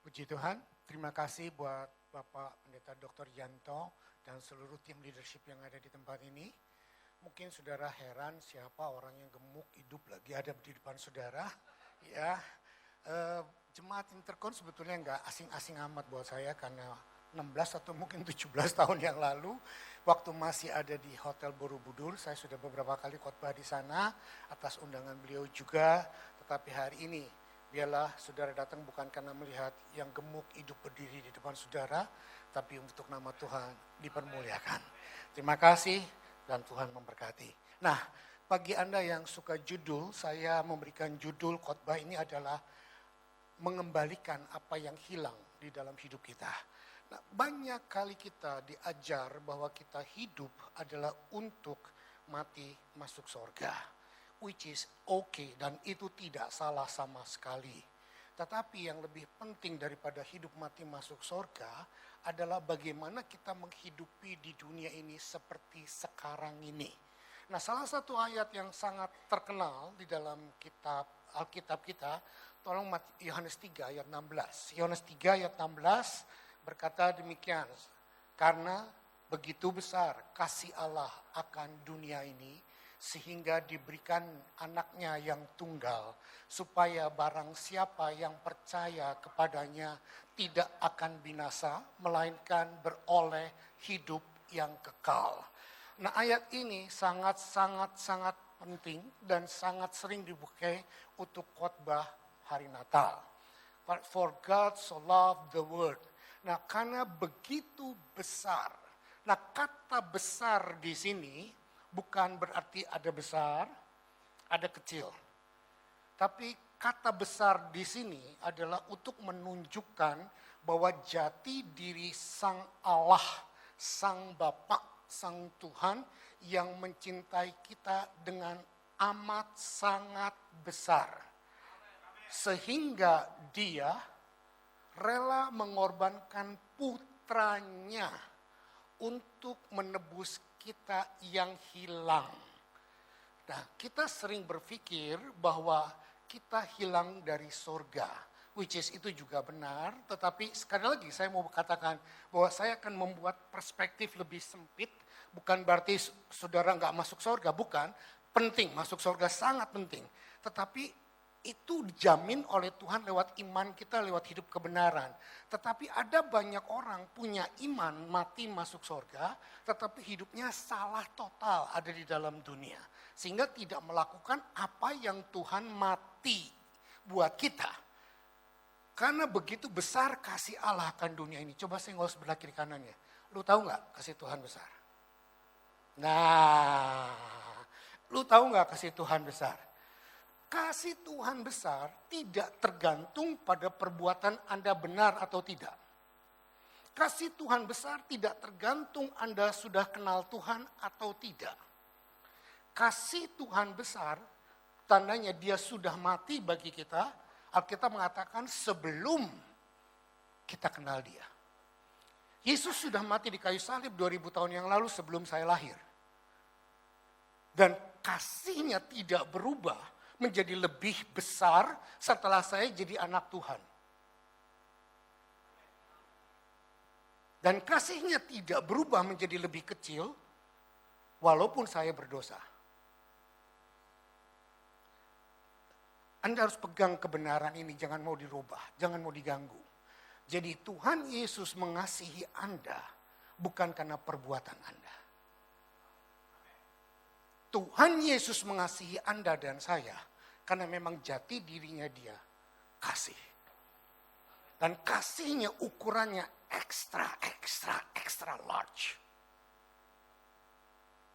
Puji Tuhan, terima kasih buat Bapak Pendeta Dr. Yanto dan seluruh tim leadership yang ada di tempat ini. Mungkin saudara heran siapa orang yang gemuk hidup lagi ada di depan saudara. Ya, jemaat Interkon sebetulnya nggak asing-asing amat buat saya karena 16 atau mungkin 17 tahun yang lalu waktu masih ada di Hotel Borobudur, saya sudah beberapa kali khotbah di sana atas undangan beliau juga, tetapi hari ini biarlah saudara datang bukan karena melihat yang gemuk hidup berdiri di depan saudara, tapi untuk nama Tuhan dipermuliakan. Terima kasih dan Tuhan memberkati. Nah, bagi Anda yang suka judul, saya memberikan judul khotbah ini adalah mengembalikan apa yang hilang di dalam hidup kita. Nah, banyak kali kita diajar bahwa kita hidup adalah untuk mati masuk surga, which is okay, dan itu tidak salah sama sekali. Tetapi yang lebih penting daripada hidup mati masuk surga adalah bagaimana kita menghidupi di dunia ini seperti sekarang ini. Nah, salah satu ayat yang sangat terkenal di dalam kitab Alkitab kita, tolong Yohanes 3 ayat 16. Yohanes 3 ayat 16 berkata demikian, karena begitu besar kasih Allah akan dunia ini, sehingga diberikan anaknya yang tunggal, supaya barang siapa yang percaya kepadanya tidak akan binasa, melainkan beroleh hidup yang kekal. Nah, ayat ini sangat penting dan sangat sering dipakai untuk khotbah hari Natal. But for God so loved the world. Nah, karena begitu besar. Nah, kata besar di sini bukan berarti ada besar, ada kecil. Tapi kata besar di sini adalah untuk menunjukkan bahwa jati diri Sang Allah, Sang Bapa, Sang Tuhan yang mencintai kita dengan amat sangat besar. Sehingga Dia rela mengorbankan putranya untuk menebus kita yang hilang. Nah, kita sering berpikir bahwa kita hilang dari surga, which is itu juga benar, tetapi sekali lagi saya mau katakan bahwa saya akan membuat perspektif lebih sempit, bukan berarti saudara nggak masuk surga, bukan, penting, masuk surga sangat penting, tetapi itu dijamin oleh Tuhan lewat iman kita, lewat hidup kebenaran. Tetapi ada banyak orang punya iman mati masuk surga, tetapi hidupnya salah total ada di dalam dunia. Sehingga tidak melakukan apa yang Tuhan mati buat kita. Karena begitu besar kasih Allah akan dunia ini. Coba saya ngos sebelah kiri kanannya. Lu tahu gak kasih Tuhan besar? Nah, lu tahu gak kasih Tuhan besar? Kasih Tuhan besar tidak tergantung pada perbuatan Anda benar atau tidak. Kasih Tuhan besar tidak tergantung Anda sudah kenal Tuhan atau tidak. Kasih Tuhan besar, tandanya Dia sudah mati bagi kita. Alkitab mengatakan sebelum kita kenal Dia. Yesus sudah mati di kayu salib 2000 tahun yang lalu sebelum saya lahir. Dan kasih-Nya tidak berubah menjadi lebih besar setelah saya jadi anak Tuhan. Dan kasih-Nya tidak berubah menjadi lebih kecil walaupun saya berdosa. Anda harus pegang kebenaran ini, jangan mau dirubah, jangan mau diganggu. Jadi Tuhan Yesus mengasihi Anda bukan karena perbuatan Anda. Tuhan Yesus mengasihi Anda dan saya karena memang jati dirinya Dia kasih. Dan kasihnya ukurannya extra large.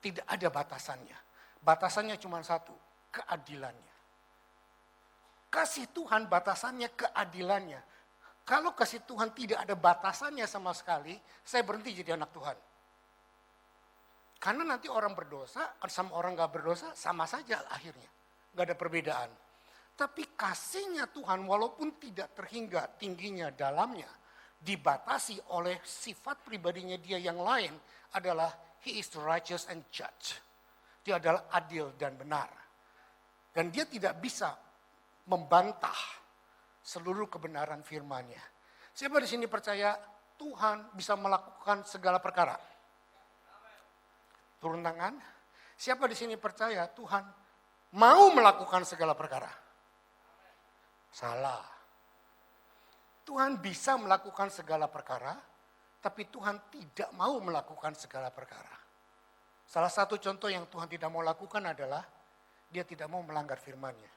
Tidak ada batasannya. Batasannya cuma satu, keadilannya. Kasih Tuhan batasannya keadilannya. Kalau kasih Tuhan tidak ada batasannya sama sekali, saya berhenti jadi anak Tuhan. Karena nanti orang berdosa sama orang gak berdosa sama saja akhirnya. Gak ada perbedaan. Tapi kasihnya Tuhan walaupun tidak terhingga tingginya dalamnya, dibatasi oleh sifat pribadinya Dia yang lain adalah He is righteous and judge. Dia adalah adil dan benar. Dan Dia tidak bisa membantah seluruh kebenaran firman-Nya. Siapa di sini percaya Tuhan bisa melakukan segala perkara? Turun tangan. Siapa di sini percaya Tuhan mau melakukan segala perkara? Salah. Tuhan bisa melakukan segala perkara, tapi Tuhan tidak mau melakukan segala perkara. Salah satu contoh yang Tuhan tidak mau lakukan adalah dia tidak mau melanggar firman-Nya.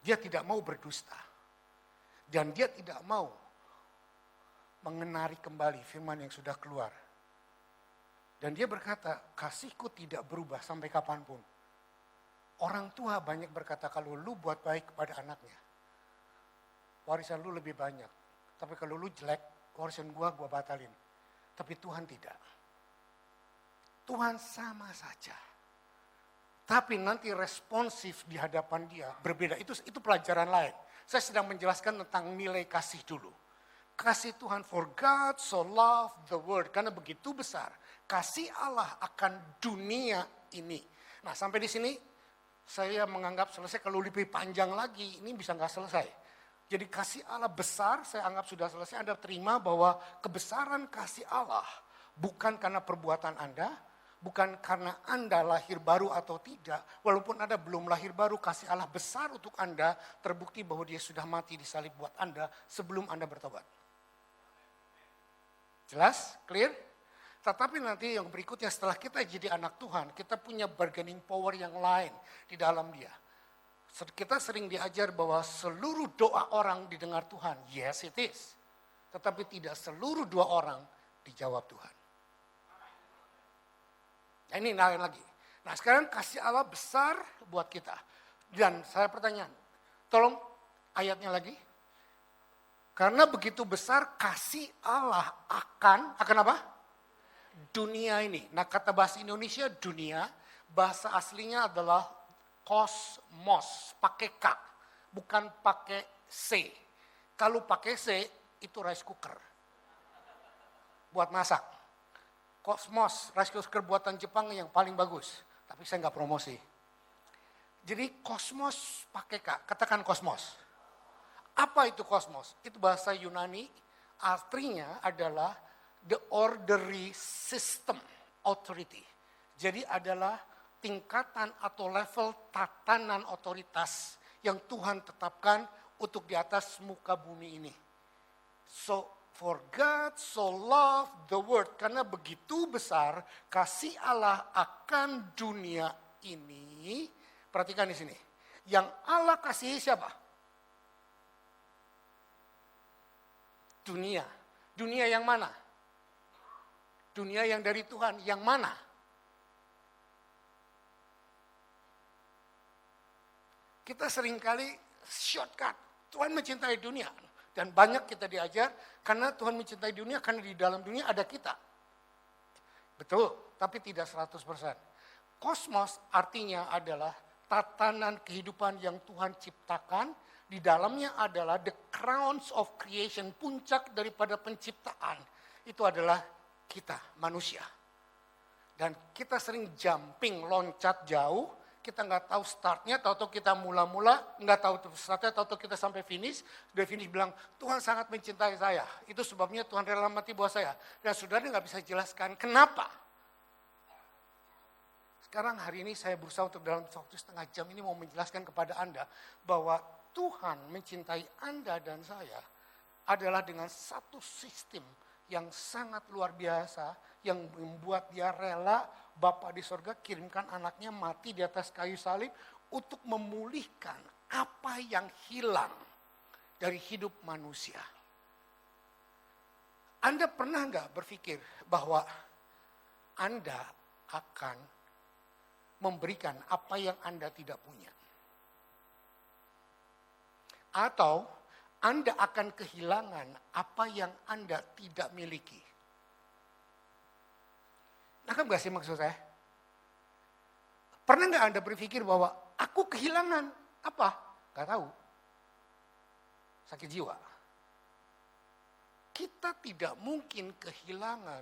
Dia tidak mau berdusta. Dan dia tidak mau mengenari kembali firman yang sudah keluar. Dan dia berkata, kasihku tidak berubah sampai kapanpun. Orang tua banyak berkata, kalau lu buat baik kepada anaknya, warisan lu lebih banyak. Tapi kalau lu jelek, warisan gua batalin. Tapi Tuhan tidak. Tuhan sama saja. Tapi nanti responsif di hadapan dia berbeda. Itu pelajaran lain. Saya sedang menjelaskan tentang nilai kasih dulu. Kasih Tuhan, for God so loved the world. Karena begitu besar kasih Allah akan dunia ini. Nah sampai di sini saya menganggap selesai. Kalau lebih panjang lagi ini bisa nggak selesai. Jadi kasih Allah besar saya anggap sudah selesai. Anda terima bahwa kebesaran kasih Allah bukan karena perbuatan Anda. Bukan karena Anda lahir baru atau tidak. Walaupun Anda belum lahir baru, kasih Allah besar untuk Anda. Terbukti bahwa dia sudah mati di salib buat Anda sebelum Anda bertobat. Jelas? Clear? Tetapi nanti yang berikutnya setelah kita jadi anak Tuhan, kita punya bargaining power yang lain di dalam dia. Kita sering diajar bahwa seluruh doa orang didengar Tuhan. Yes it is. Tetapi tidak seluruh doa orang dijawab Tuhan. Nah, ini lain lagi. Nah sekarang kasih Allah besar buat kita. Dan saya pertanyaan, tolong ayatnya lagi. Karena begitu besar kasih Allah akan apa? Dunia ini. Nah kata bahasa Indonesia dunia, bahasa aslinya adalah kosmos, pakai K, bukan pakai C. Kalau pakai C itu rice cooker, buat masak. Kosmos, rice cooker buatan Jepang yang paling bagus. Tapi saya nggak promosi. Jadi kosmos pakai K, katakan kosmos. Apa itu kosmos? Itu bahasa Yunani, artinya adalah the orderly system authority. Jadi adalah tingkatan atau level tatanan otoritas yang Tuhan tetapkan untuk di atas muka bumi ini. So, for God so loved the world. Karena begitu besar kasih Allah akan dunia ini. Perhatikan di sini. Yang Allah kasihi siapa? Dunia. Dunia yang mana? Dunia yang dari Tuhan. Yang mana? Kita seringkali shortcut. Tuhan mencintai dunia. Dan banyak kita diajar karena Tuhan mencintai dunia karena di dalam dunia ada kita. Betul, tapi tidak 100%. Kosmos artinya adalah tatanan kehidupan yang Tuhan ciptakan. Di dalamnya adalah the crowns of creation, puncak daripada penciptaan. Itu adalah kita, manusia. Dan kita sering jumping, loncat jauh. Kita nggak tahu startnya, tahu-tahu kita mula-mula, nggak tahu startnya, tahu-tahu kita sampai finish. Sudah finish bilang, Tuhan sangat mencintai saya. Itu sebabnya Tuhan rela mati buat saya. Dan saudara nggak bisa jelaskan kenapa. Sekarang hari ini saya berusaha untuk dalam waktu setengah jam ini mau menjelaskan kepada Anda bahwa Tuhan mencintai Anda dan saya adalah dengan satu sistem yang sangat luar biasa, yang membuat dia rela Bapa di sorga kirimkan anaknya mati di atas kayu salib untuk memulihkan apa yang hilang dari hidup manusia. Anda pernah nggak berpikir bahwa Anda akan memberikan apa yang Anda tidak punya? Atau Anda akan kehilangan apa yang Anda tidak miliki? Nangkap gak sih maksud saya? Pernah gak Anda berpikir bahwa aku kehilangan apa? Gak tahu. Sakit jiwa. Kita tidak mungkin kehilangan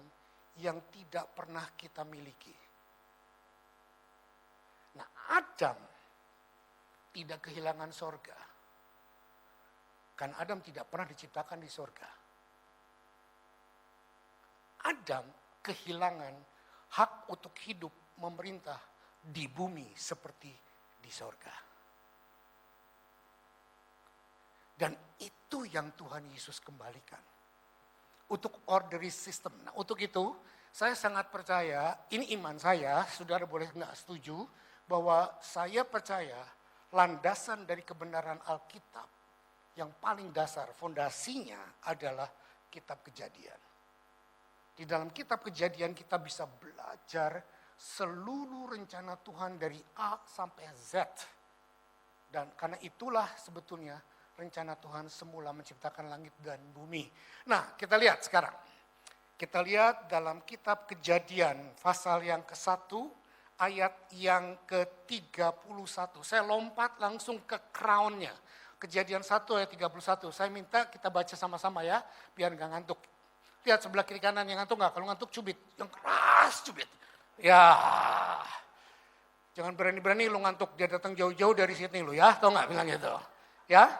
yang tidak pernah kita miliki. Nah, Adam tidak kehilangan sorga. Kan Adam tidak pernah diciptakan di sorga. Adam kehilangan hak untuk hidup memerintah di bumi seperti di sorga. Dan itu yang Tuhan Yesus kembalikan. Untuk orderly system. Nah, untuk itu saya sangat percaya, ini iman saya, saudara boleh nggak setuju, bahwa saya percaya landasan dari kebenaran Alkitab yang paling dasar, fondasinya adalah kitab Kejadian. Di dalam kitab Kejadian kita bisa belajar seluruh rencana Tuhan dari A sampai Z. Dan karena itulah sebetulnya rencana Tuhan semula menciptakan langit dan bumi. Nah, kita lihat sekarang. Kita lihat dalam kitab Kejadian pasal yang ke-1 ayat yang ke-31. Saya lompat langsung ke crown-nya. Kejadian 1 ayat 31. Saya minta kita baca sama-sama ya, biar nggak ngantuk. Lihat sebelah kiri kanan yang ngantuk nggak? Kalau ngantuk cubit, yang keras cubit. Ya, jangan berani-berani lu ngantuk, dia datang jauh-jauh dari Sydney lu ya, tau nggak bilang gitu. Ya,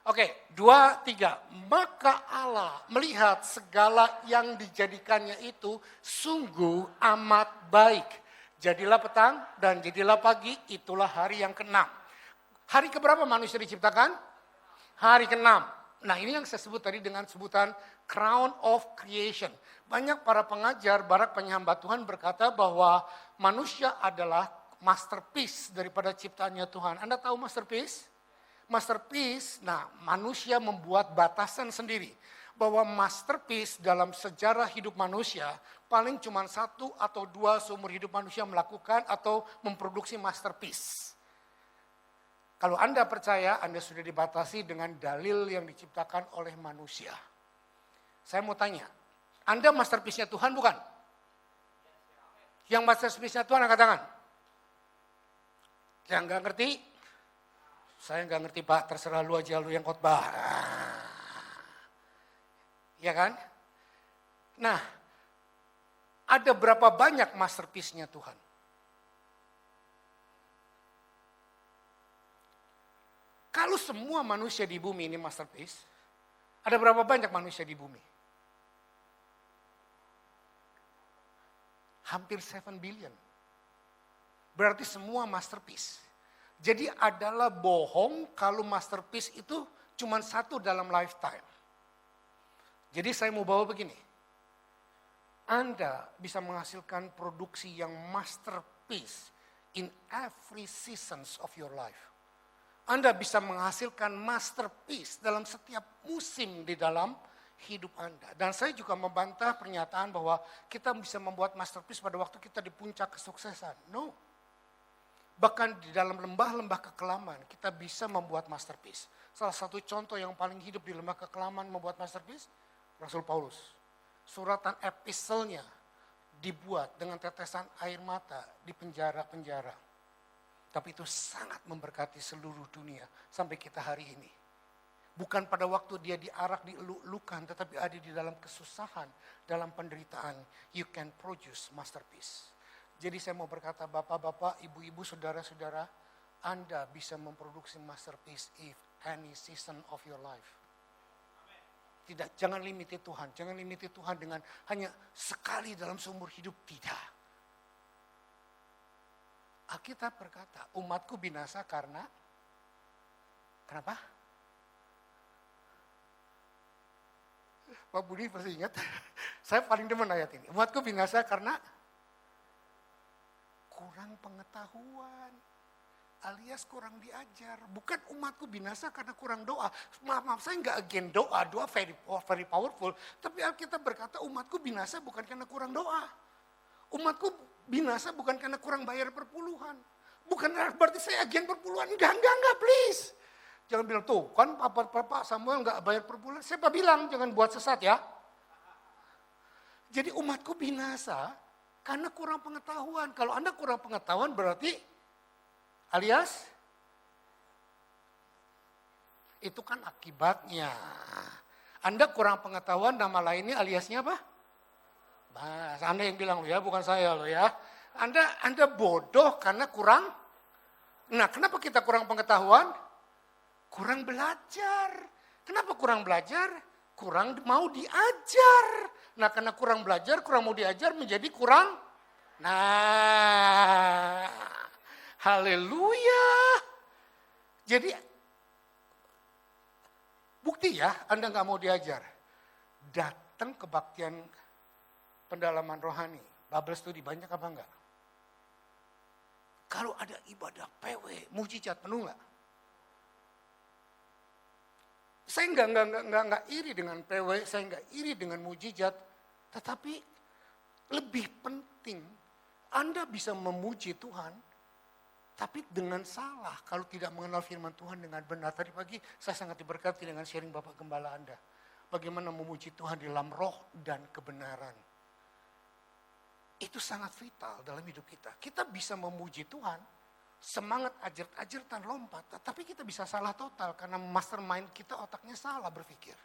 oke, 2, 3. Maka Allah melihat segala yang dijadikannya itu sungguh amat baik. Jadilah petang dan jadilah pagi, itulah hari yang ke-6. Hari keberapa manusia diciptakan? Hari ke-6. Nah, ini yang saya sebut tadi dengan sebutan crown of creation. Banyak para pengajar, para penyembah Tuhan berkata bahwa manusia adalah masterpiece daripada ciptaannya Tuhan. Anda tahu masterpiece? Masterpiece, nah manusia membuat batasan sendiri. Bahwa masterpiece dalam sejarah hidup manusia paling cuma 1 atau 2 seumur hidup manusia melakukan atau memproduksi masterpiece. Kalau Anda percaya, Anda sudah dibatasi dengan dalil yang diciptakan oleh manusia. Saya mau tanya, Anda masterpiece-nya Tuhan bukan? Yang masterpiece-nya Tuhan angkat tangan. Yang nggak ngerti? Saya nggak ngerti Pak, terserah lu aja, lu yang khotbah. Ya kan? Nah, ada berapa banyak masterpiece-nya Tuhan? Kalau semua manusia di bumi ini masterpiece, ada berapa banyak manusia di bumi? Hampir 7 billion. Berarti semua masterpiece. Jadi adalah bohong kalau masterpiece itu cuma 1 dalam lifetime. Jadi saya mau bawa begini. Anda bisa menghasilkan produksi yang masterpiece in every seasons of your life. Anda bisa menghasilkan masterpiece dalam setiap musim di dalam hidup Anda. Dan saya juga membantah pernyataan bahwa kita bisa membuat masterpiece pada waktu kita di puncak kesuksesan. No. Bahkan di dalam lembah-lembah kekelaman kita bisa membuat masterpiece. Salah satu contoh yang paling hidup di lembah kekelaman membuat masterpiece, Rasul Paulus. Suratan epistelnya dibuat dengan tetesan air mata di penjara-penjara. Tapi itu sangat memberkati seluruh dunia sampai kita hari ini. Bukan pada waktu dia diarak, dieluk-elukan, tetapi ada di dalam kesusahan, dalam penderitaan. You can produce masterpiece. Jadi saya mau berkata bapak-bapak, ibu-ibu, saudara-saudara, Anda bisa memproduksi masterpiece if any season of your life. Tidak, jangan limiti Tuhan. Jangan limiti Tuhan dengan hanya sekali dalam seumur hidup, tidak. Alkitab berkata, umatku binasa karena, kenapa? Pak Budi pasti ingat, saya paling demen ayat ini. Umatku binasa karena kurang pengetahuan, alias kurang diajar. Bukan umatku binasa karena kurang doa. Maaf, saya nggak against doa, doa very powerful. Tapi Alkitab berkata umatku binasa bukan karena kurang doa. Umatku binasa bukan karena kurang bayar perpuluhan. Bukan berarti saya agen perpuluhan. Enggak, please. Jangan bilang, tuh kan Pak Samuel enggak bayar perpuluhan. Siapa bilang jangan buat sesat ya. Jadi umatku binasa karena kurang pengetahuan. Kalau Anda kurang pengetahuan berarti alias itu kan akibatnya. Anda kurang pengetahuan, nama lainnya aliasnya apa? Nah, Anda yang bilang ya, bukan saya loh ya. Anda bodoh karena kurang. Nah, kenapa kita kurang pengetahuan? Kurang belajar. Kenapa kurang belajar? Kurang mau diajar. Nah karena kurang belajar, kurang mau diajar menjadi kurang. Nah, haleluya. Jadi bukti ya Anda nggak mau diajar. Datang kebaktian pendalaman rohani. Bible study banyak apa enggak? Kalau ada ibadah PW, mujizat penuh enggak? Saya enggak iri dengan PW, saya enggak iri dengan mujizat. Tetapi lebih penting, Anda bisa memuji Tuhan, tapi dengan salah kalau tidak mengenal firman Tuhan dengan benar. Tadi pagi saya sangat diberkati dengan sharing Bapak Gembala Anda. Bagaimana memuji Tuhan di dalam roh dan kebenaran. Itu sangat vital dalam hidup kita. Kita bisa memuji Tuhan, semangat ajar-ajartan lompat, tapi kita bisa salah total karena mastermind kita otaknya salah berpikir.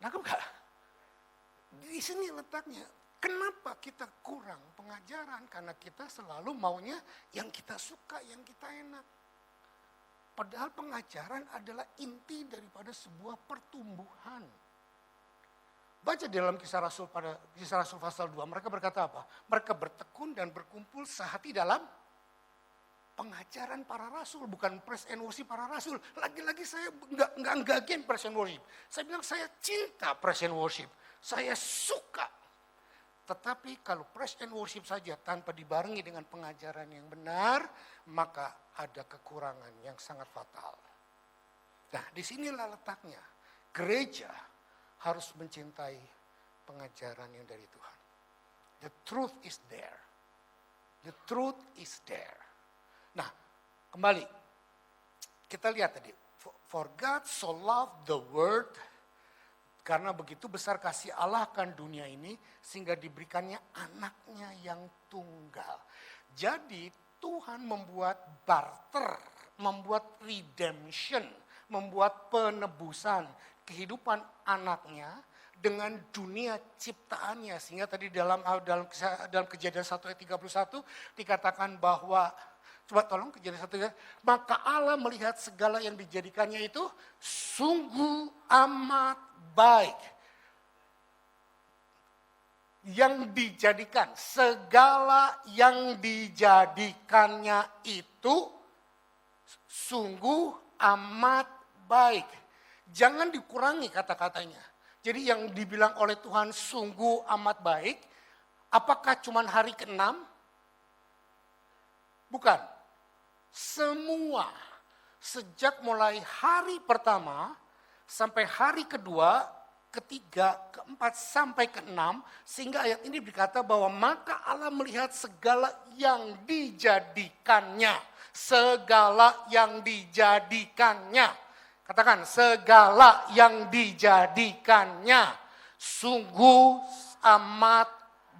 Nangkep gak? Di sini letaknya. Kenapa kita kurang pengajaran? Karena kita selalu maunya yang kita suka, yang kita enak. Padahal pengajaran adalah inti daripada sebuah pertumbuhan. Baca di dalam kisah Rasul pasal 2, mereka berkata apa? Mereka bertekun dan berkumpul sehati dalam pengajaran para rasul, bukan praise and worship para rasul. Lagi-lagi saya enggak against praise and worship. Saya bilang saya cinta praise and worship. Saya suka. Tetapi kalau praise and worship saja tanpa dibarengi dengan pengajaran yang benar, maka ada kekurangan yang sangat fatal. Nah, disinilah letaknya. Gereja harus mencintai pengajaran yang dari Tuhan. The truth is there. The truth is there. Nah, kembali. Kita lihat tadi. For God so loved the world, karena begitu besar kasih Allah akan dunia ini, sehingga diberikannya anaknya yang tunggal. Jadi Tuhan membuat barter, membuat redemption, membuat penebusan kehidupan anaknya dengan dunia ciptaannya. Sehingga tadi dalam Kejadian 1 ayat 31 dikatakan bahwa, coba tolong Kejadian 1 ya, maka Allah melihat segala yang dijadikannya itu sungguh amat baik. Yang dijadikan, segala yang dijadikannya itu sungguh amat baik. Jangan dikurangi kata-katanya. Jadi yang dibilang oleh Tuhan sungguh amat baik, apakah cuma hari ke-6? Bukan. Semua, sejak mulai hari pertama sampai hari kedua, ketiga, keempat, sampai keenam, sehingga ayat ini berkata bahwa maka Allah melihat segala yang dijadikannya. Segala yang dijadikannya. Katakan, segala yang dijadikannya sungguh amat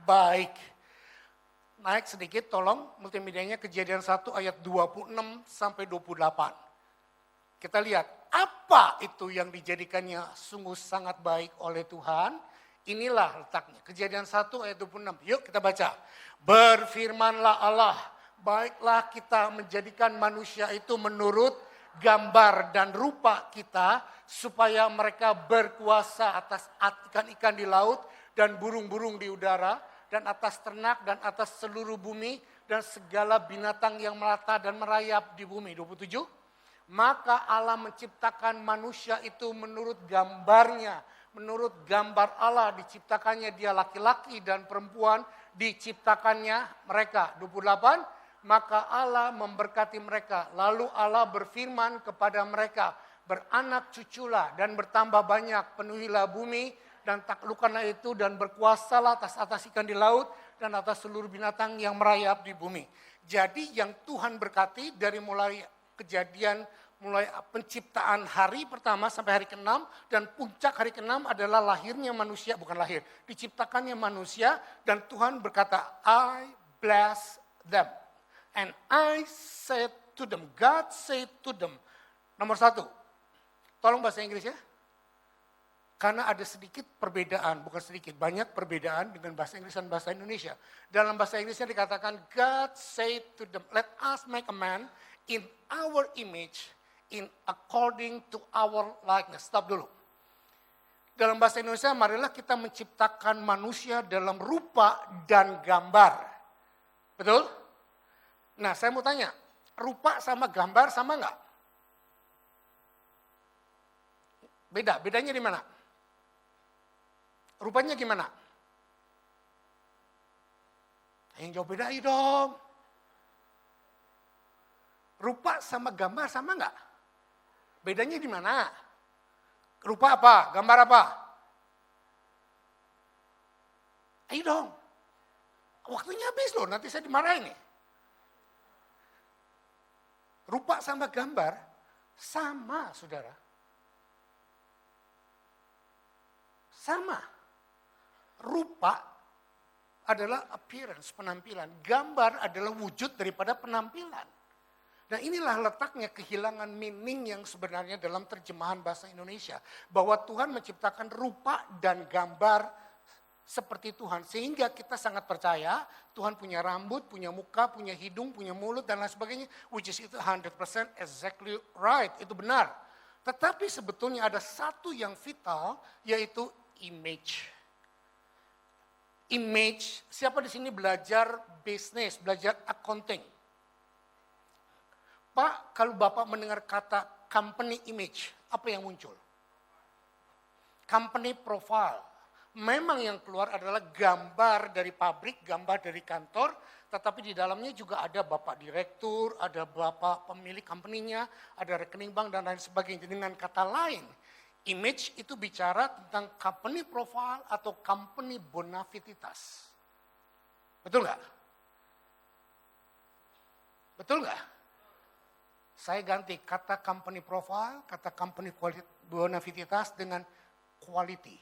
baik. Naik sedikit tolong multimedianya Kejadian 1 ayat 26 sampai 28. Kita lihat apa itu yang dijadikannya sungguh sangat baik oleh Tuhan. Inilah letaknya. Kejadian 1 ayat 26. Yuk kita baca. Berfirmanlah Allah, baiklah kita menjadikan manusia itu menurut gambar dan rupa kita, supaya mereka berkuasa atas ikan-ikan di laut dan burung-burung di udara, dan atas ternak dan atas seluruh bumi, dan segala binatang yang melata dan merayap di bumi. 27. Maka Allah menciptakan manusia itu menurut gambarnya. Menurut gambar Allah diciptakannya dia, laki-laki dan perempuan diciptakannya mereka. 28. Maka Allah memberkati mereka. Lalu Allah berfirman kepada mereka, beranak cuculah dan bertambah banyak, penuhilah bumi dan taklukkanlah itu dan berkuasalah atas ikan di laut dan atas seluruh binatang yang merayap di bumi. Jadi yang Tuhan berkati dari mulai Kejadian, mulai penciptaan hari pertama sampai hari ke-6, dan puncak hari ke-6 adalah lahirnya manusia, bukan lahir, diciptakannya manusia, dan Tuhan berkata, I bless them. And I said to them, God said to them. Nomor 1, tolong bahasa Inggris ya. Karena ada sedikit perbedaan, bukan sedikit, banyak perbedaan dengan bahasa Inggris dan bahasa Indonesia. Dalam bahasa Inggrisnya dikatakan, God said to them, let us make a man in our image, in according to our likeness. Stop dulu. Dalam bahasa Indonesia, marilah kita menciptakan manusia dalam rupa dan gambar. Betul? Nah, saya mau tanya, rupa sama gambar sama enggak? Bedanya di mana? Rupanya gimana? Yang jawab bedain dong. Rupa sama gambar sama enggak? Bedanya di mana? Rupa apa? Gambar apa? Ayo dong. Waktunya habis loh, nanti saya dimarahin nih. Rupa sama gambar sama, saudara. Sama. Rupa adalah appearance, penampilan. Gambar adalah wujud daripada penampilan. Nah, inilah letaknya kehilangan meaning yang sebenarnya dalam terjemahan bahasa Indonesia. Bahwa Tuhan menciptakan rupa dan gambar seperti Tuhan. Sehingga kita sangat percaya Tuhan punya rambut, punya muka, punya hidung, punya mulut dan lain sebagainya. Which is itu 100% exactly right, itu benar. Tetapi sebetulnya ada satu yang vital yaitu image. Image, siapa di sini belajar bisnis, belajar accounting? Pak, kalau Bapak mendengar kata company image, apa yang muncul? Company profile. Memang yang keluar adalah gambar dari pabrik, gambar dari kantor, tetapi di dalamnya juga ada Bapak direktur, ada Bapak pemilik company-nya, ada rekening bank dan lain sebagainya. Dengan kata lain, image itu bicara tentang company profile atau company bonafiditas. Betul nggak? Betul nggak? Saya ganti kata company profile, kata company bonafiditas dengan quality.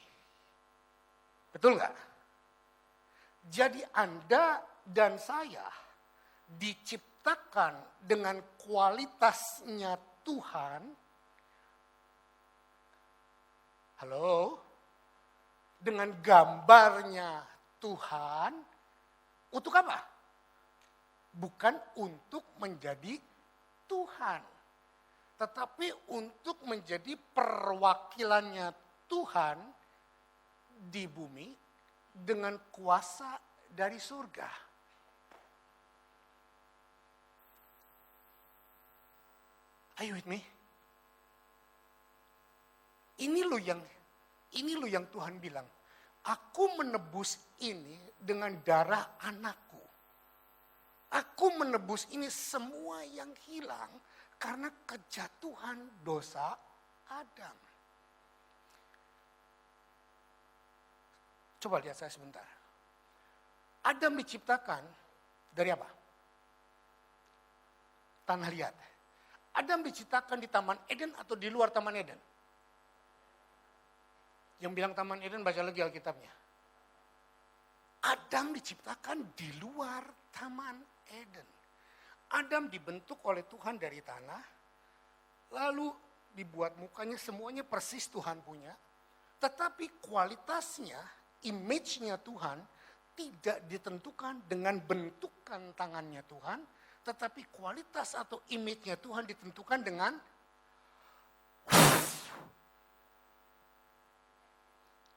Betul nggak? Jadi Anda dan saya diciptakan dengan kualitasnya Tuhan. Halo? Dengan gambarnya Tuhan. Untuk apa? Bukan untuk menjadi Tuhan. Tetapi untuk menjadi perwakilannya Tuhan di bumi dengan kuasa dari surga. Are you with me? Ini lo yang Tuhan bilang. Aku menebus ini dengan darah anakku. Aku menebus ini semua yang hilang karena kejatuhan dosa Adam. Coba lihat saya sebentar. Adam diciptakan dari apa? Tanah liat. Adam diciptakan di Taman Eden atau di luar Taman Eden? Yang bilang Taman Eden baca lagi Alkitabnya. Adam diciptakan di luar Taman Eden. Adam dibentuk oleh Tuhan dari tanah. Lalu dibuat mukanya semuanya persis Tuhan punya. Tetapi kualitasnya, image-nya Tuhan tidak ditentukan dengan bentukan tangannya Tuhan, tetapi kualitas atau image-nya Tuhan ditentukan dengan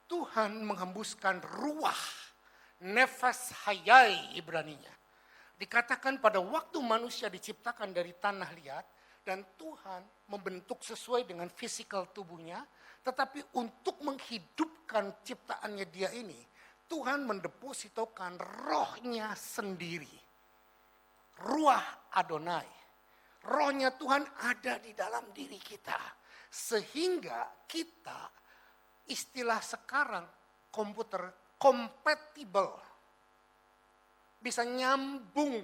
Tuhan menghembuskan ruah, nefas hayai Ibraninya. Dikatakan pada waktu manusia diciptakan dari tanah liat dan Tuhan membentuk sesuai dengan fisikal tubuhnya, tetapi untuk menghidupkan ciptaannya dia ini, Tuhan mendepositokan rohnya sendiri. Ruah Adonai. Rohnya Tuhan ada di dalam diri kita. Sehingga kita, istilah sekarang komputer, compatible. Bisa nyambung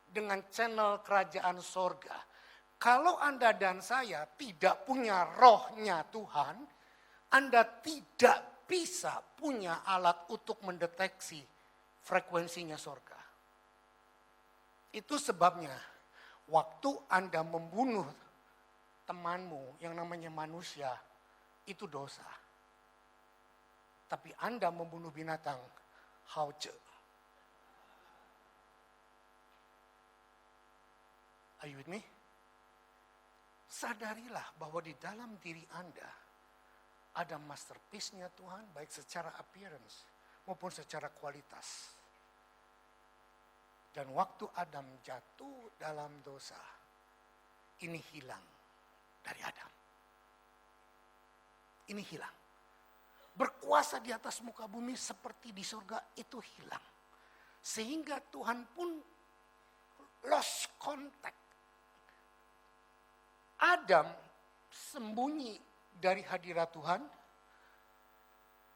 dengan channel kerajaan sorga. Kalau Anda dan saya tidak punya rohnya Tuhan, Anda tidak bisa punya alat untuk mendeteksi frekuensinya sorga. Itu sebabnya waktu Anda membunuh temanmu yang namanya manusia, itu dosa. Tapi Anda membunuh binatang, hauce. Are you with me? sadarilah bahwa di dalam diri Anda ada masterpiece-nya Tuhan, baik secara appearance maupun secara kualitas. Dan waktu Adam jatuh dalam dosa, ini hilang dari Adam. Ini hilang. Berkuasa di atas muka bumi seperti di surga itu hilang. Sehingga Tuhan pun lost contact. Adam sembunyi dari hadirat Tuhan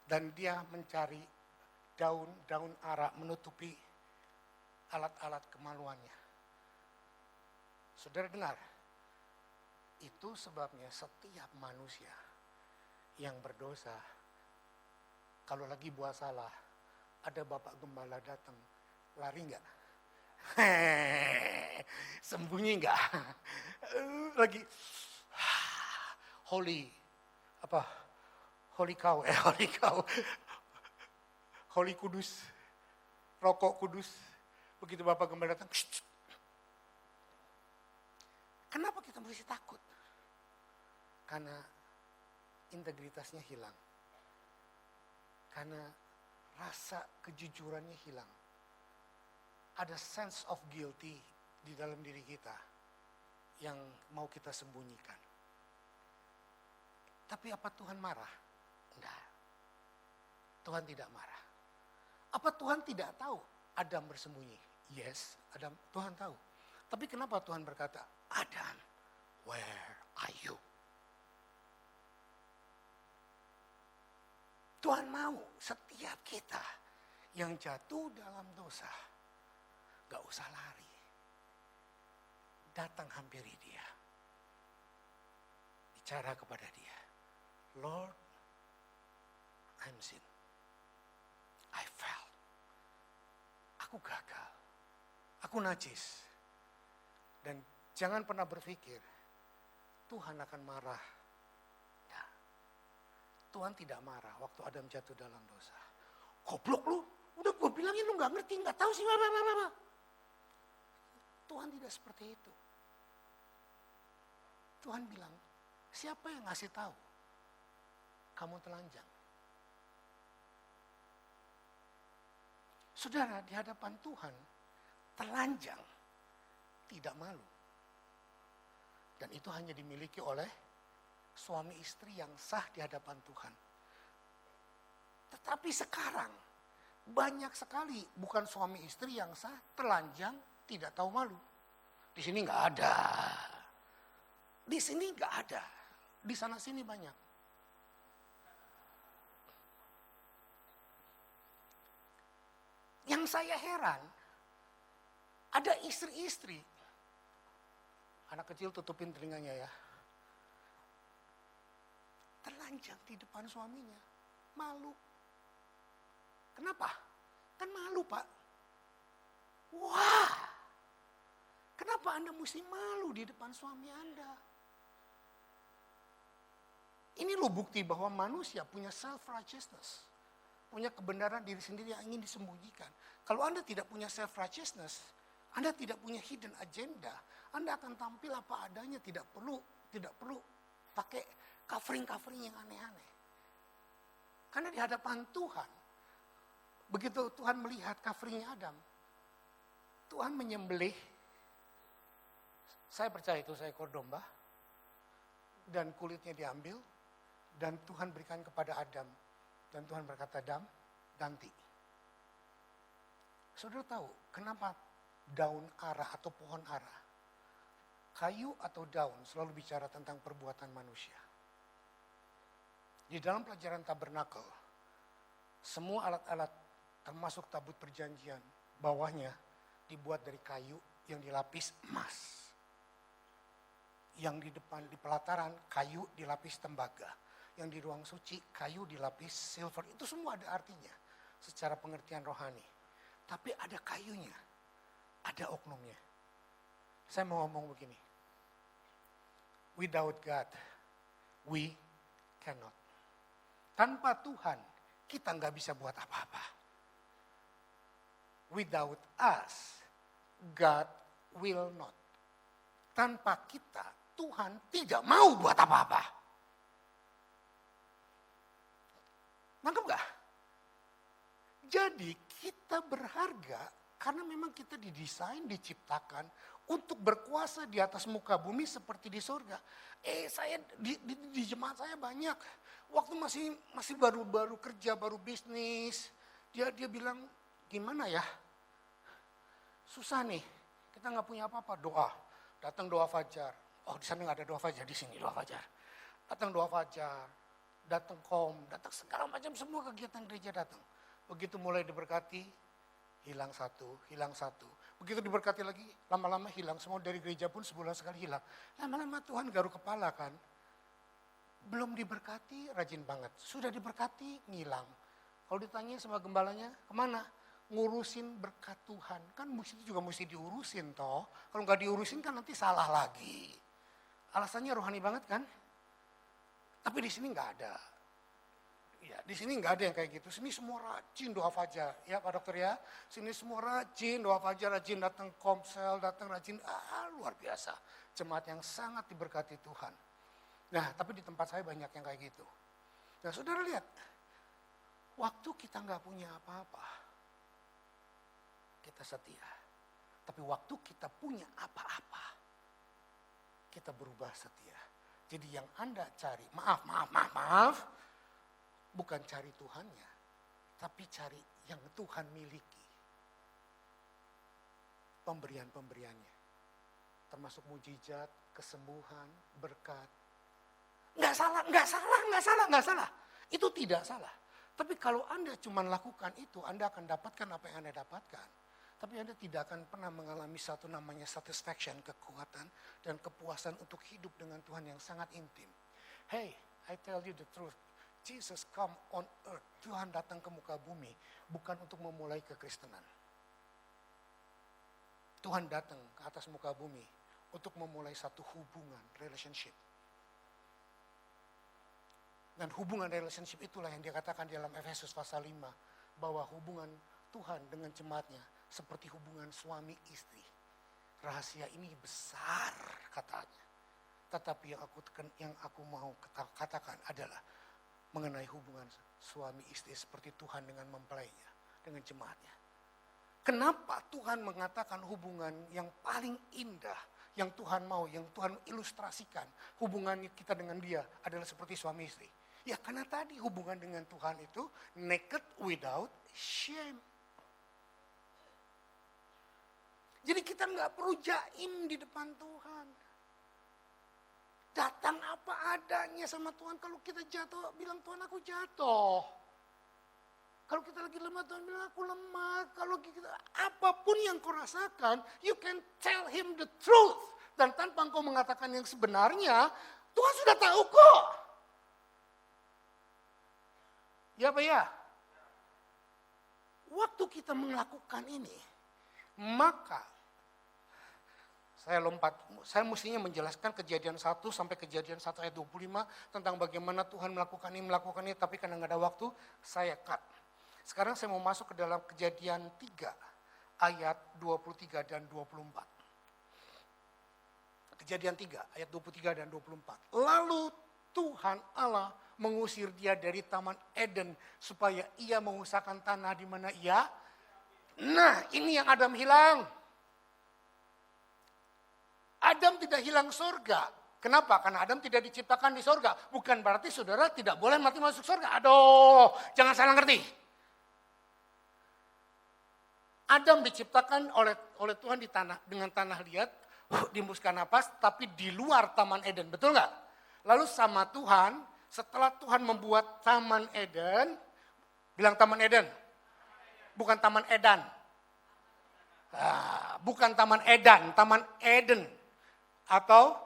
dan dia mencari daun-daun ara menutupi alat-alat kemaluannya. Saudara dengar, itu sebabnya setiap manusia yang berdosa, kalau lagi buat salah, ada Bapak Gembala datang, lari enggak? Sembunyi enggak? Lagi holy kudus, rokok kudus. Begitu Bapak Gembala datang, shh. Kenapa kita mesti takut? Karena integritasnya hilang. Karena rasa kejujurannya hilang. Ada sense of guilty di dalam diri kita yang mau kita sembunyikan. Tapi apa Tuhan marah? Enggak. Tuhan tidak marah. Apa Tuhan tidak tahu Adam bersembunyi? Yes, Tuhan tahu. Tapi kenapa Tuhan berkata, Adam, where are you? Tuhan mau setiap kita yang jatuh dalam dosa, gak usah lari. Datang hampiri dia. Bicara kepada dia. Lord, I'm sin. I fell. Aku gagal. Aku najis. Dan jangan pernah berpikir Tuhan akan marah. Nah, Tuhan tidak marah waktu Adam jatuh dalam dosa. Goblok lu, udah gue bilangin lu gak ngerti, gak tahu sih. Tuhan tidak seperti itu. Tuhan bilang, siapa yang ngasih tahu kamu telanjang? Saudara, di hadapan Tuhan, telanjang tidak malu. Dan itu hanya dimiliki oleh suami istri yang sah di hadapan Tuhan. Tetapi sekarang, banyak sekali bukan suami istri yang sah, telanjang, tidak tahu malu. Di sini nggak ada. Di sini nggak ada. Di sana sini banyak. Yang saya heran, ada istri-istri. Anak kecil tutupin telinganya ya. Telanjang di depan suaminya. Malu. Kenapa? Kan malu, Pak. Wah. Kenapa Anda mesti malu di depan suami Anda? Ini loh bukti bahwa manusia punya self-righteousness. Punya kebenaran diri sendiri yang ingin disembunyikan. Kalau Anda tidak punya self-righteousness, Anda tidak punya hidden agenda, Anda akan tampil apa adanya, tidak perlu pakai covering-covering yang aneh-aneh. Karena di hadapan Tuhan, begitu Tuhan melihat coveringnya Adam, Tuhan menyembelih, saya percaya itu seekor domba, dan kulitnya diambil, dan Tuhan berikan kepada Adam. Dan Tuhan berkata, Adam, ganti. Saudara tahu kenapa daun ara atau pohon ara, kayu atau daun selalu bicara tentang perbuatan manusia. Di dalam pelajaran tabernakel, semua alat-alat termasuk tabut perjanjian, bawahnya dibuat dari kayu yang dilapis emas. Yang di depan di pelataran kayu dilapis tembaga. Yang di ruang suci kayu dilapis silver. Itu semua ada artinya secara pengertian rohani. Tapi ada kayunya, ada oknumnya. Saya mau ngomong begini. Without God, we cannot. Tanpa Tuhan, kita nggak bisa buat apa-apa. Without us, God will not. Tanpa kita, Tuhan tidak mau buat apa-apa. Nangkep gak? Jadi kita berharga karena memang kita didesain, diciptakan untuk berkuasa di atas muka bumi seperti di surga. Saya di jemaat saya banyak. Waktu masih baru kerja, baru bisnis. Dia bilang, gimana ya? Susah nih, kita nggak punya apa-apa. Doa, datang doa fajar. Oh, di sana nggak ada doa fajar, di sini doa fajar. Datang doa fajar, datang datang segala macam, semua kegiatan gereja datang. Begitu mulai diberkati, hilang satu. Begitu diberkati lagi, lama-lama hilang. Semua dari gereja pun sebulan sekali hilang. Lama-lama Tuhan garuk kepala kan. Belum diberkati, rajin banget. Sudah diberkati, ngilang. Kalau ditanya sama gembalanya, kemana? Ngurusin berkat Tuhan. Kan itu juga mesti diurusin toh. Kalau nggak diurusin kan nanti salah lagi. Alasannya rohani banget kan? Tapi di sini nggak ada. Ya, di sini nggak ada yang kayak gitu. Sini semua rajin doa fajar, ya Pak Dokter ya. Sini semua rajin doa fajar, rajin datang komsel, datang rajin, luar biasa. Jemaat yang sangat diberkati Tuhan. Nah, tapi di tempat saya banyak yang kayak gitu. Nah, saudara lihat, waktu kita nggak punya apa-apa, kita setia. Tapi waktu kita punya apa-apa, kita berubah setia. Jadi yang Anda cari, maaf, bukan cari Tuhannya, tapi cari yang Tuhan miliki. Pemberian-pemberiannya. Termasuk mujizat, kesembuhan, berkat. Nggak salah. Itu tidak salah. Tapi kalau Anda cuma lakukan itu, Anda akan dapatkan apa yang Anda dapatkan. Tapi Anda tidak akan pernah mengalami satu namanya satisfaction, kekuatan, dan kepuasan untuk hidup dengan Tuhan yang sangat intim. Hey, I tell you the truth. Jesus come on earth. Tuhan datang ke muka bumi bukan untuk memulai kekristenan. Tuhan datang ke atas muka bumi untuk memulai satu hubungan, relationship. Dan hubungan relationship itulah yang dikatakan dalam Efesus pasal 5. Bahwa hubungan Tuhan dengan jemaatnya seperti hubungan suami istri. Rahasia ini besar katanya. Tetapi yang aku mau katakan adalah mengenai hubungan suami istri seperti Tuhan dengan mempelainya, dengan jemaatnya. Kenapa Tuhan mengatakan hubungan yang paling indah, yang Tuhan mau, yang Tuhan ilustrasikan, hubungan kita dengan dia adalah seperti suami istri. Ya karena tadi hubungan dengan Tuhan itu naked without shame. Jadi kita nggak perlu jaim di depan Tuhan. Datang apa adanya sama Tuhan. Kalau kita jatuh, bilang Tuhan aku jatuh. Kalau kita lagi lemah, Tuhan bilang aku lemah. Kalau kita, apapun yang kau rasakan, you can tell him the truth. Dan tanpa engkau mengatakan yang sebenarnya, Tuhan sudah tahu kok. Ya Pak ya? Waktu kita melakukan ini, maka saya mestinya menjelaskan kejadian 1 sampai kejadian 1 ayat 25 tentang bagaimana Tuhan melakukan ini, tapi karena nggak ada waktu, saya cut. Sekarang saya mau masuk ke dalam kejadian 3 ayat 23 dan 24. Kejadian 3 ayat 23 dan 24. Lalu Tuhan Allah mengusir dia dari Taman Eden supaya ia mengusahakan tanah di mana ia. Nah, ini yang Adam hilang. Adam tidak hilang surga. Kenapa? Karena Adam tidak diciptakan di surga. Bukan berarti saudara tidak boleh mati masuk surga. Aduh, jangan salah ngerti. Adam diciptakan oleh Tuhan dengan tanah liat, dihembuskan napas, tapi di luar Taman Eden. Betul nggak? Lalu sama Tuhan, setelah Tuhan membuat Taman Eden, bilang Taman Eden, bukan Taman Edan. Bukan Taman Edan, Taman Eden. Atau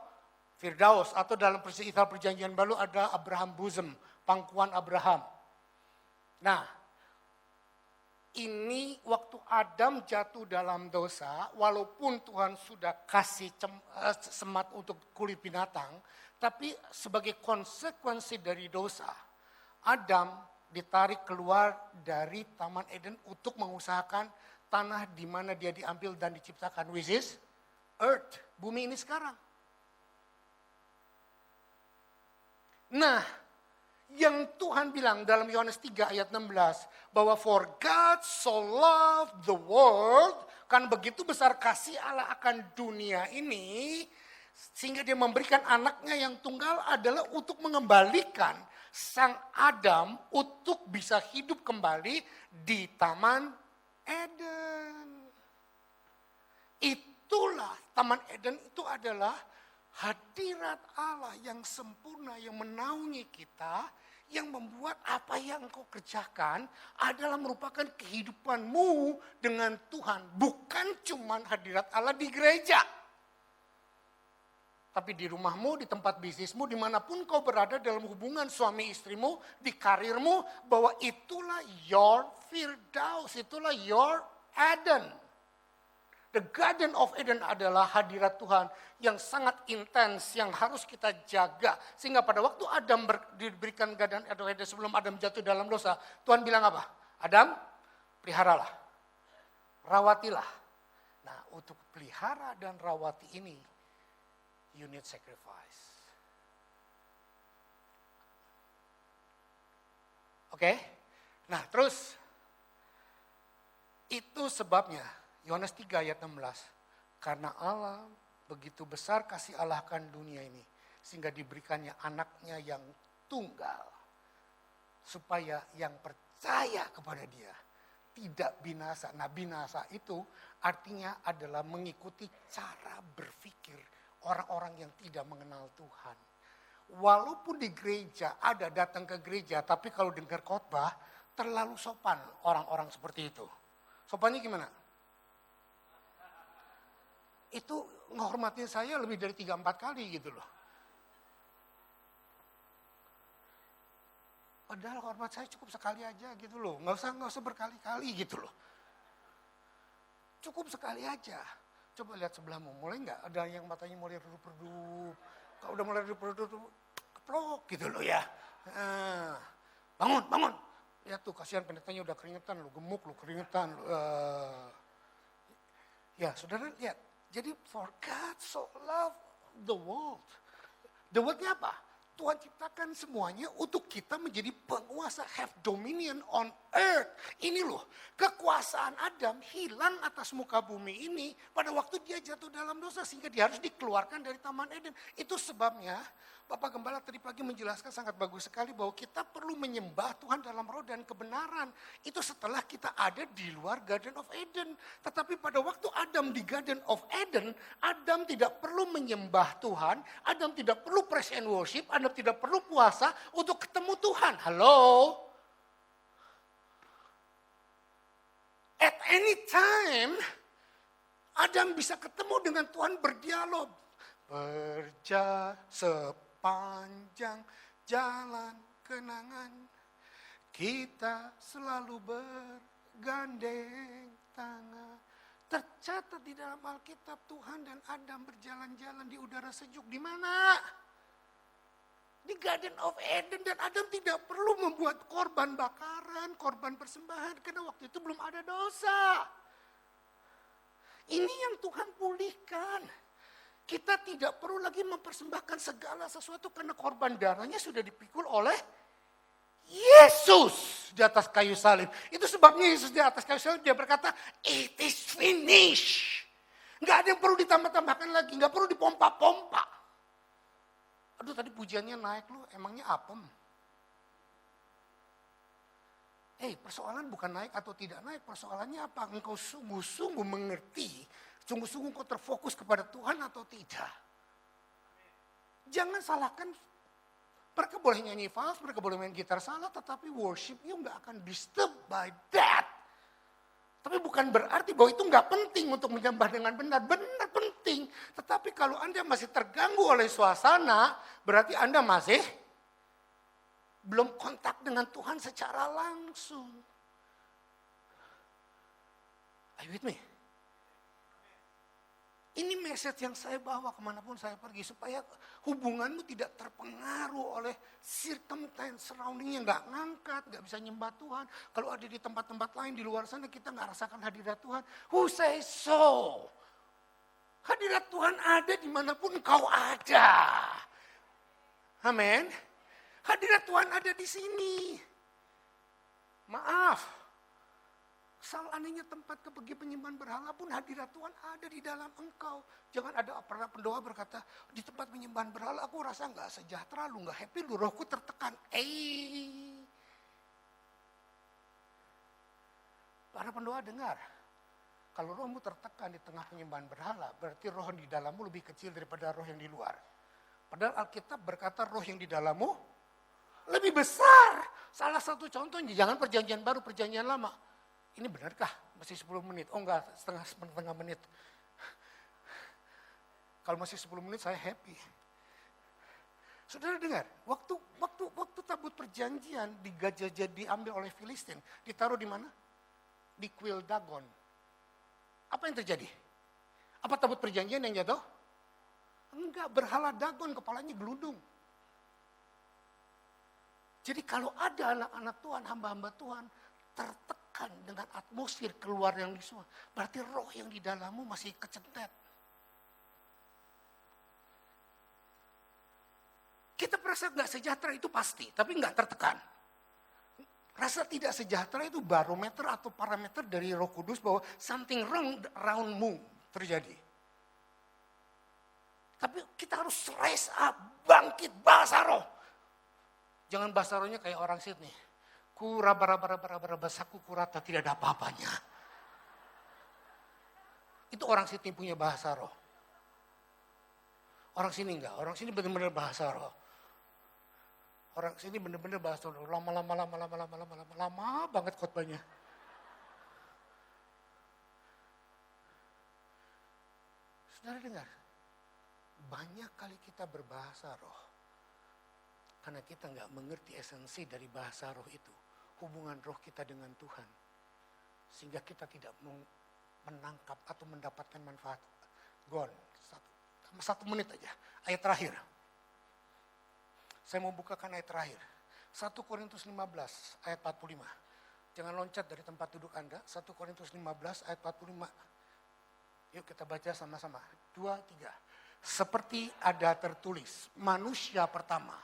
Firdaus, atau dalam Kitab Perjanjian Baru ada Abraham Bosom, pangkuan Abraham. Nah, ini waktu Adam jatuh dalam dosa, walaupun Tuhan sudah kasih semat untuk kulit binatang, tapi sebagai konsekuensi dari dosa, Adam ditarik keluar dari Taman Eden untuk mengusahakan tanah di mana dia diambil dan diciptakan, which is earth, bumi ini sekarang. Nah, yang Tuhan bilang dalam Yohanes 3 ayat 16, bahwa for God so loved the world, kan begitu besar kasih Allah akan dunia ini, sehingga dia memberikan anaknya yang tunggal adalah untuk mengembalikan sang Adam untuk bisa hidup kembali di Taman Eden. Itulah Taman Eden itu adalah hadirat Allah yang sempurna yang menaungi kita, yang membuat apa yang engkau kerjakan adalah merupakan kehidupanmu dengan Tuhan. Bukan cuma hadirat Allah di gereja. Tapi di rumahmu, di tempat bisnismu, dimanapun kau berada dalam hubungan suami istrimu, di karirmu, bahwa itulah your Firdaus, itulah your Eden. The Garden of Eden adalah hadirat Tuhan yang sangat intens, yang harus kita jaga. Sehingga pada waktu Adam diberikan Garden of Eden sebelum Adam jatuh dalam dosa, Tuhan bilang apa? Adam, peliharalah, rawatilah. Nah, untuk pelihara dan rawati ini, you need sacrifice. Oke? Nah, terus itu sebabnya Yohanes 3 ayat 16. Karena Allah begitu besar kasih Allah akan dunia ini, sehingga diberikannya anaknya yang tunggal, supaya yang percaya kepada dia tidak binasa. Nah, binasa itu artinya adalah mengikuti cara berpikir orang-orang yang tidak mengenal Tuhan. Walaupun di gereja ada datang ke gereja, tapi kalau dengar khotbah terlalu sopan orang-orang seperti itu. Sopannya gimana? Itu menghormatin saya lebih dari 3-4 kali gitu loh. Padahal hormat saya cukup sekali aja gitu loh. Nggak usah berkali-kali gitu loh. Cukup sekali aja. Coba lihat sebelahmu, mulai nggak ada yang matanya mulai redup-redup. Kalau udah mulai redup-redup, keplok gitu loh ya. Bangun. Lihat tuh, kasihan pendetanya udah keringetan lo, gemuk lo, keringetan lo. Ya, saudara lihat. Jadi for God so love the world. The world-nya apa? Tuhan ciptakan semuanya untuk kita menjadi penguasa, have dominion on earth. Ini loh, kekuasaan Adam hilang atas muka bumi ini pada waktu dia jatuh dalam dosa, sehingga dia harus dikeluarkan dari Taman Eden. Itu sebabnya Bapak Gembala tadi pagi menjelaskan sangat bagus sekali bahwa kita perlu menyembah Tuhan dalam roh dan kebenaran. Itu setelah kita ada di luar Garden of Eden. Tetapi pada waktu Adam di Garden of Eden, Adam tidak perlu menyembah Tuhan, Adam tidak perlu praise and worship, Adam tidak perlu puasa untuk ketemu Tuhan. Halo? At any time, Adam bisa ketemu dengan Tuhan, berdialog. Sepanjang jalan kenangan, kita selalu bergandeng tangan. Tercatat di dalam Alkitab, Tuhan dan Adam berjalan-jalan di udara sejuk. Di mana? Di Garden of Eden. Dan Adam tidak perlu membuat korban bakaran, korban persembahan, karena waktu itu belum ada dosa. Ini yang Tuhan pulihkan. Kita tidak perlu lagi mempersembahkan segala sesuatu karena korban darahnya sudah dipikul oleh Yesus di atas kayu salib. Itu sebabnya Yesus di atas kayu salib dia berkata, it is finished. Gak ada yang perlu ditambah-tambahkan lagi, gak perlu dipompa-pompa. Aduh, tadi pujiannya naik lu, emangnya apem? Persoalan bukan naik atau tidak naik, persoalannya apa? Engkau sungguh-sungguh mengerti, sungguh-sungguh engkau terfokus kepada Tuhan atau tidak. Jangan salahkan, mereka boleh nyanyi fals, mereka boleh main gitar salah, tetapi worship you gak akan disturbed by that. Tapi bukan berarti bahwa itu gak penting untuk menyembah dengan benar. Benar penting. Tetapi kalau Anda masih terganggu oleh suasana, berarti Anda masih belum kontak dengan Tuhan secara langsung. Are you with me? Ini message yang saya bawa kemanapun saya pergi, supaya hubunganmu tidak terpengaruh oleh circumstance surrounding yang gak ngangkat, gak bisa nyembah Tuhan. Kalau ada di tempat-tempat lain di luar sana kita gak rasakan hadirat Tuhan. Who say so? Hadirat Tuhan ada dimanapun kau ada. Amin. Hadirat Tuhan ada di sini. Maaf, seandainya tempat pergi penyembahan berhala pun hadirat Tuhan ada di dalam engkau. Jangan ada pernah pendoa berkata, di tempat penyembahan berhala aku rasa gak sejahtera, lu gak happy, lu rohku tertekan. Para pendoa dengar, kalau rohmu tertekan di tengah penyembahan berhala, berarti roh di dalammu lebih kecil daripada roh yang di luar. Padahal Alkitab berkata roh yang di dalammu lebih besar. Salah satu contohnya, jangan perjanjian baru, perjanjian lama. Ini benarkah? Masih 10 menit? Oh enggak, setengah menit. Kalau masih 10 menit saya happy. Saudara dengar, waktu tabut perjanjian diambil oleh Filistin, ditaruh di mana? Di kuil Dagon. Apa yang terjadi? Apa tabut perjanjian yang jatuh? Enggak, berhala Dagon kepalanya gelundung. Jadi kalau ada anak-anak Tuhan, hamba-hamba Tuhan tertekan dengan atmosfer keluar yang di semua, berarti roh yang di dalammu masih kecentet. Kita merasa nggak sejahtera itu pasti, tapi nggak tertekan. Rasa tidak sejahtera itu barometer atau parameter dari Roh Kudus bahwa something wrong aroundmu terjadi. Tapi kita harus rise up, bangkit bahasa roh. Jangan bahasa rohnya kayak orang Sydney. Basaku kurata tidak ada apa-apanya. Itu orang Sydney punya bahasa roh. Orang sini enggak, orang sini benar-benar bahasa roh. Orang sini benar-benar bahasa roh. Lama banget khotbahnya. Saudara dengar, banyak kali kita berbahasa roh. Karena kita nggak mengerti esensi dari bahasa roh itu. Hubungan roh kita dengan Tuhan. Sehingga kita tidak menangkap atau mendapatkan manfaat. Gone. Satu menit aja. Ayat terakhir. Saya mau bukakan ayat terakhir. 1 Korintus 15 ayat 45. Jangan loncat dari tempat duduk Anda. 1 Korintus 15 ayat 45. Yuk kita baca sama-sama. 2, 3. Seperti ada tertulis. Manusia pertama.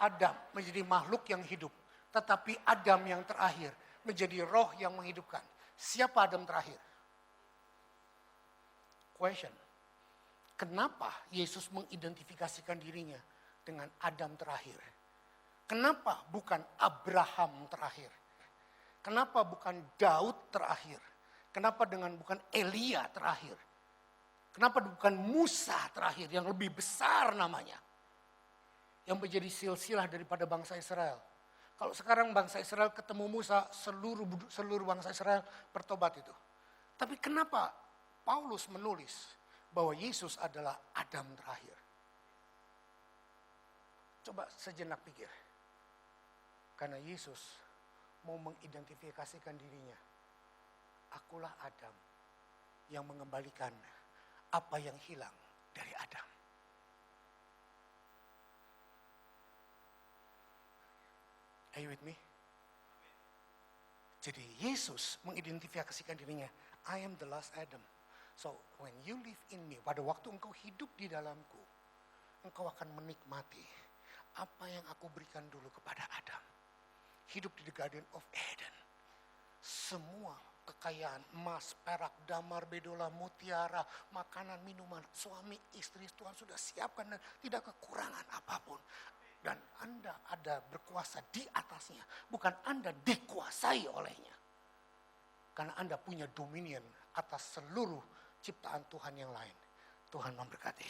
Adam menjadi makhluk yang hidup. Tetapi Adam yang terakhir menjadi roh yang menghidupkan. Siapa Adam terakhir? Question. Kenapa Yesus mengidentifikasikan dirinya dengan Adam terakhir? Kenapa bukan Abraham terakhir? Kenapa bukan Daud terakhir? Kenapa bukan Elia terakhir? Kenapa bukan Musa terakhir yang lebih besar namanya? Yang menjadi silsilah daripada bangsa Israel. Kalau sekarang bangsa Israel ketemu Musa, seluruh bangsa Israel bertobat itu. Tapi kenapa Paulus menulis bahwa Yesus adalah Adam terakhir? Coba sejenak pikir. Karena Yesus mau mengidentifikasikan dirinya. Akulah Adam yang mengembalikan apa yang hilang dari Adam. Are you with me? Jadi Yesus mengidentifikasikan dirinya, I am the last Adam. So when you live in me, pada waktu engkau hidup di dalamku, engkau akan menikmati apa yang aku berikan dulu kepada Adam. Hidup di the Garden of Eden. Semua kekayaan, emas, perak, damar, bedola, mutiara, makanan, minuman, suami, istri, Tuhan sudah siapkan dan tidak kekurangan apapun. Dan Anda ada berkuasa di atasnya. Bukan Anda dikuasai olehnya. Karena Anda punya dominion atas seluruh ciptaan Tuhan yang lain. Tuhan memberkati.